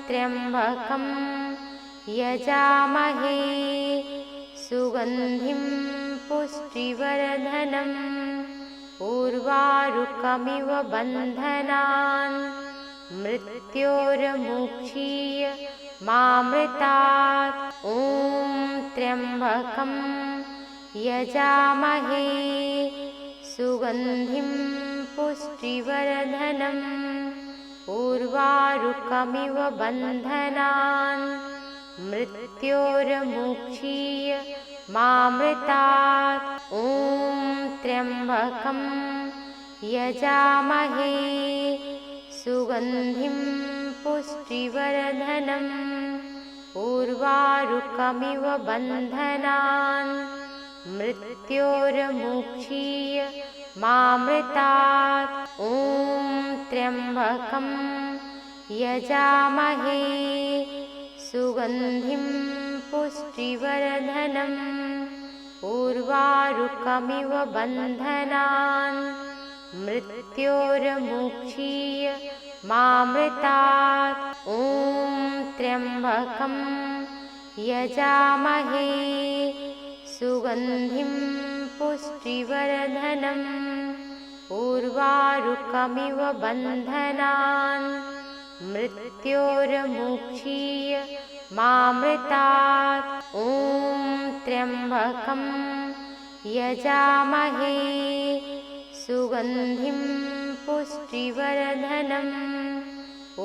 त्र्यम्बकं यजामहे सुगन्धिं पुष्टिवर्धनम् उर्वारुकमिव बन्धनान् मृत्योर्मुक्षीय मामृतात्। ॐ त्र्यम्बकं यजामहे सुगन्धिं पुष्टिवर्धनम् उर्वारुकमिव बन्धनान् मृत्योर्मुक्षीय मामृतात्। ॐ त्र्यम्बकं यजामहे सुगन्धिं पुष्टिवर्धनम् उर्वारुकमिव बन्धनान् मृत्योर्मुक्षीय मामृतात्। ॐ त्र्यम्बकं यजामहे सुगन्धिं पुष्टिवर्धनम् उर्वारुकमिव बन्धनान् मृत्योर्मुक्षीय मामृतात्। ॐ त्र्यम्बकं यजामहे सुगन्धिं पुष्टिवर्धनम् उर्वारुकमिव बन्धनान् मृत्योर्मुक्षीय मामृतात्। ॐ त्र्यम्बकं यजामहे सुगन्धिं पुष्टिवर्धनम्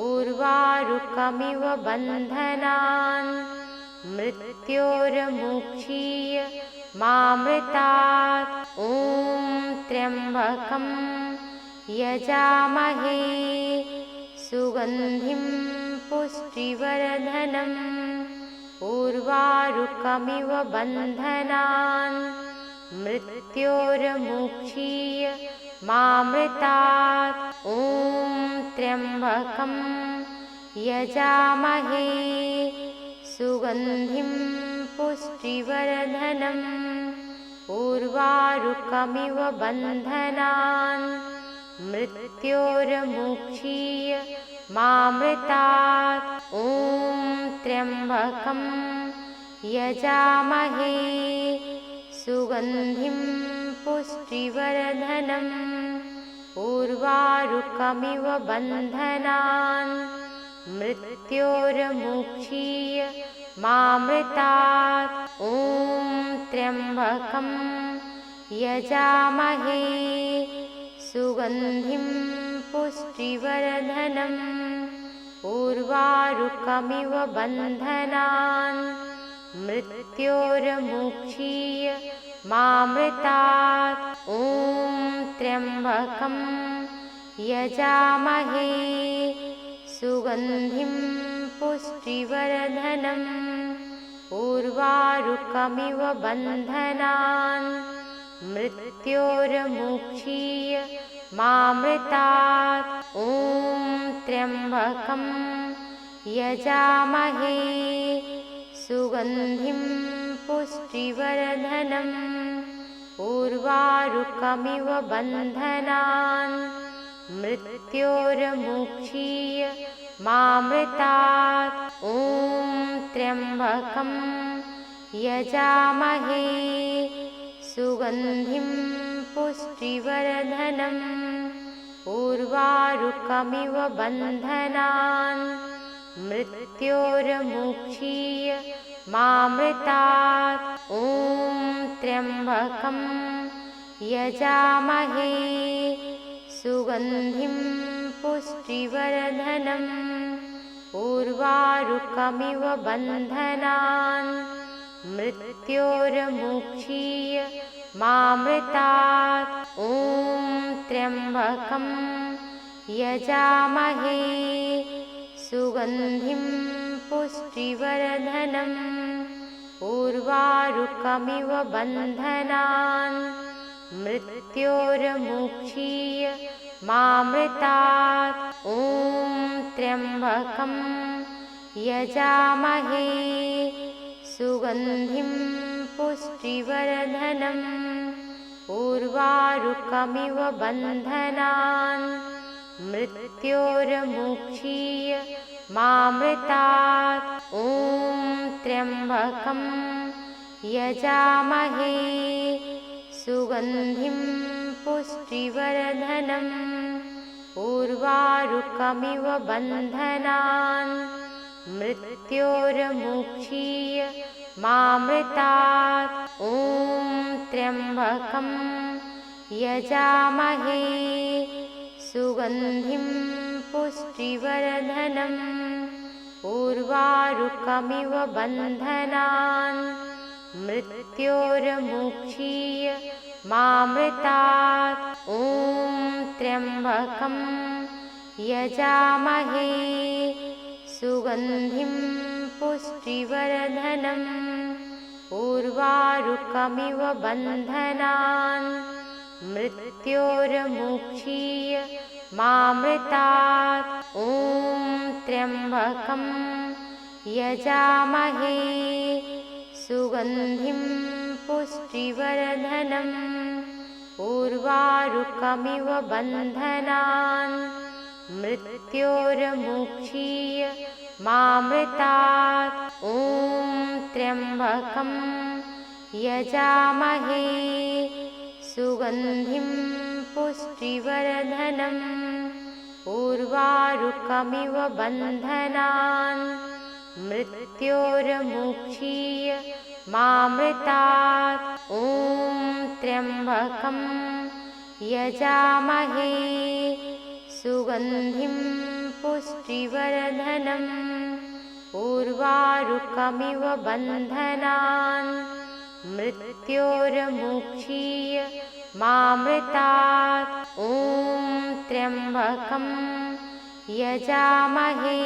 उर्वारुकमिव बन्धनान् मृत्योर्मुक्षीय मामृतात्। ॐ त्र्यम्बकं यजामहे सुगन्धिं पुष्टिवर्धनम् उर्वारुकमिव बन्धनान् मृत्योर्मुक्षीय मामृतात्। ॐ त्र्यम्बकं यजामहे सुगन्धिं पुष्टिवर्धनम् उर्वारुकमिव बन्धनान् मृत्योर्मुक्षीय मामृतात्। ॐ त्र्यम्बकं यजामहे सुगन्धिं पुष्टिवर्धनम् उर्वारुकमिव बन्धनान् मृत्योर्मुक्षीय मामृतात्। ॐ त्र्यम्बकं यजामहे सुगन्धिं पुष्टिवर्धनम् उर्वारुकमिव बन्धनान् मृत्योर्मुक्षीय मामृतात्। ॐ त्र्यम्बकं यजामहे सुगन्धिं पुष्टिवर्धनम् उर्वारुकमिव बन्धनान् मृत्योर्मुक्षीय मामृतात्। ॐ त्र्यम्बकं यजामहे सुगन्धिं पुष्टिवर्धनम् उर्वारुकमिव बन्धनान् मृत्योर्मुक्षीय मामृतात्। ॐ त्र्यम्बकं यजामहे सुगन्धिं पुष्टिवर्धनम् उर्वारुकमिव बन्धनान् मृत्योर्मुक्षीय मामृतात्। ॐ त्र्यम्बकं यजामहे सुगन्धिं पुष्टिवर्धनम् उर्वारुकमिव बन्धनान् मृत्योर्मुक्षीय मामृतात्। ॐ त्र्यम्बकं यजामहे सुगन्धिं पुष्टिवर्धनम् उर्वारुकमिव बन्धनान् मृत्योर्मुक्षीय मामृतात्। ॐ त्र्यम्बकं यजामहे सुगन्धिं पुष्टिवर्धनम् उर्वारुकमिव बन्धनान् मृत्योर्मुक्षीय मामृतात्। ॐ त्र्यम्बकं यजामहे सुगन्धिं पुष्टिवर्धनम् उर्वारुकमिव बन्धनान् मृत्योर्मुक्षीय मामृतात्। ॐ त्र्यम्बकं यजामहे सुगन्धिं पुष्टिवर्धनम् उर्वारुकमिव बन्धनान् मृत्योर्मुक्षीय मामृतात्। ॐ त्र्यम्बकं यजामहे सुगन्धिं पुष्टिवर्धनम् उर्वारुकमिव बन्धनान् मृत्योर्मुक्षीय मामृतात्। ॐ त्र्यम्बकं यजामहे सुगन्धिं पुष्टिवर्धनम् उर्वारुकमिव बन्धनान् मृत्योर्मुक्षीय मामृतात्। ॐ त्र्यम्बकं यजामहे सुगन्धिं पुष्टिवर्धनम् उर्वारुकमिव बन्धनान् मृत्योर्मुक्षीय मामृतात् ॐ त्र्यम्बकं यजामहे सुगन्धिं पुष्टिवर्धनम् उर्वारुकमिव बन्धनान् मृत्योर्मुक्षीय मामृतात् ॐ त्र्यम्बकं यजामहे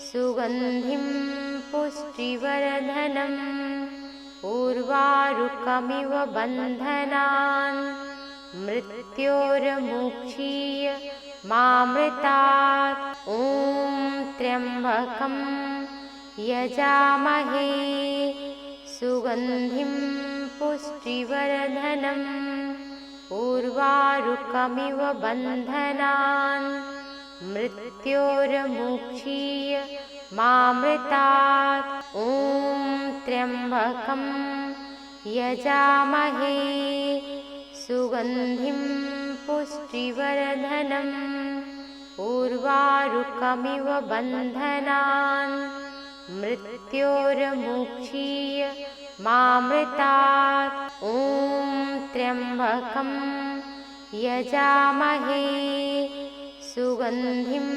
सुगन्धिं पुष्टिवर्धनम् उर्वारुकमिव बन्धनान् मृत्योर्मुक्षीय मामृतात् ॐ त्र्यम्बकं यजामहे सुगन्धिं पुष्टिवर्धनम् उर्वारुकमिव बन्धनान् मृत्योर्मुक्षीय मामृतात् ॐ त्र्यम्बकं यजामहे सुगन्धिं पुष्टिवर्धनम् उर्वारुकमिव बन्धनान् मृत्योर्मुक्षीय मामृतात् ॐ त्र्यम्बकं यजामहे सुगन्धिं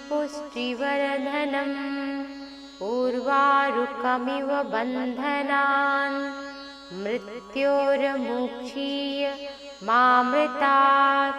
पुष्टिवर्धनम् उर्वारुकमिव बन्धनान् मृत्योर्मुक्षीय मामृतात्